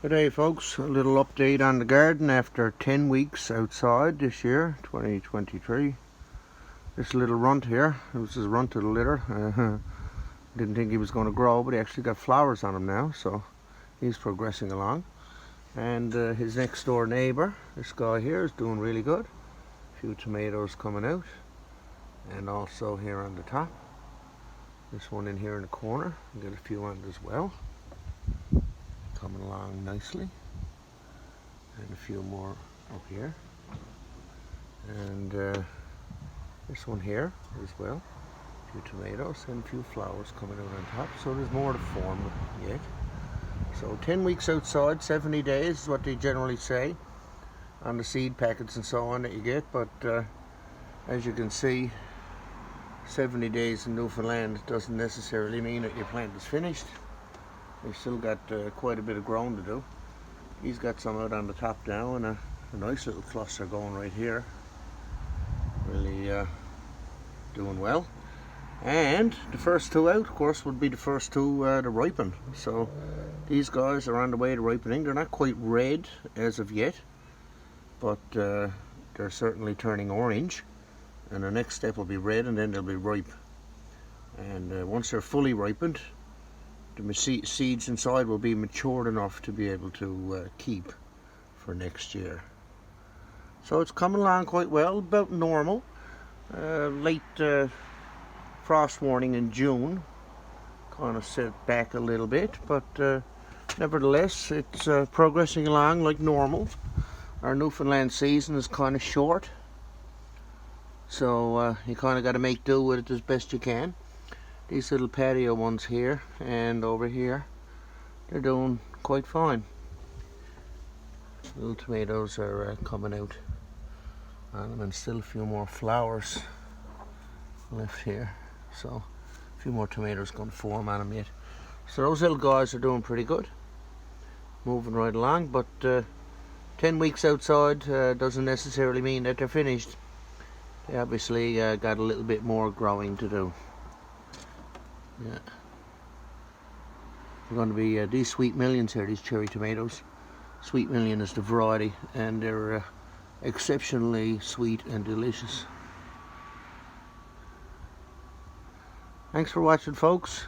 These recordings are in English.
Good day folks, a little update on the garden after 10 weeks outside this year, 2023. This little runt here, it was his runt of the litter. Didn't think he was going to grow, but he actually got flowers on him now, so he's progressing along. And his next door neighbour, this guy here, is doing really good. A few tomatoes coming out, and also here on the top. This one in here in the corner, we got a few on it as well. Coming along nicely, and a few more up here, and this one here as well, a few tomatoes and a few flowers coming out on top, so there's more to form yet. So 10 weeks outside, 70 days is what they generally say on the seed packets and so on that you get, but as you can see, 70 days in Newfoundland doesn't necessarily mean that your plant is finished. We've still got quite a bit of growing to do. He's got some out on the top now, and a nice little cluster going right here. Really doing well. And the first two out, of course, would be the first two to ripen. So these guys are on the way to ripening. They're not quite red as of yet, but they're certainly turning orange. And the next step will be red, and then they'll be ripe. And once they're fully ripened, the seeds inside will be matured enough to be able to keep for next year. So it's coming along quite well, about normal. Late frost warning in June kind of set back a little bit, but nevertheless it's progressing along like normal. Our Newfoundland season is kind of short, so you kind of got to make do with it as best you can. These little patio ones here and over here, they're doing quite fine. Little tomatoes are coming out on them, and still a few more flowers left here. So a few more tomatoes going to form on them yet. So those little guys are doing pretty good, moving right along. But 10 weeks outside doesn't necessarily mean that they're finished. They obviously got a little bit more growing to do. Yeah, they're going to be these Sweet Millions here, these cherry tomatoes. Sweet Million is the variety, and they're exceptionally sweet and delicious. Thanks for watching, folks.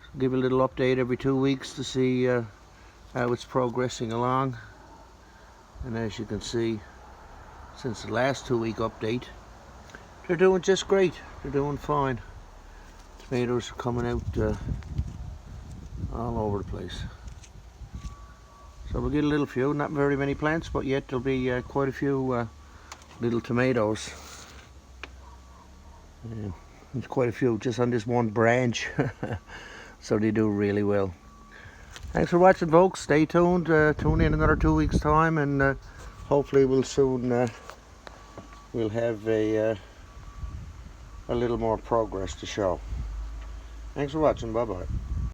I'll give a little update every 2 weeks to see how it's progressing along. And as you can see, since the last 2-week update, they're doing just great. They're doing fine. Tomatoes are coming out all over the place. So we'll get a little few, not very many plants, but yet there'll be quite a few little tomatoes. There's quite a few just on this one branch, so they do really well. Thanks for watching, folks. Stay tuned. Tune in another 2 weeks' time, and hopefully we'll soon we'll have a little more progress to show. Thanks for watching. Bye-bye.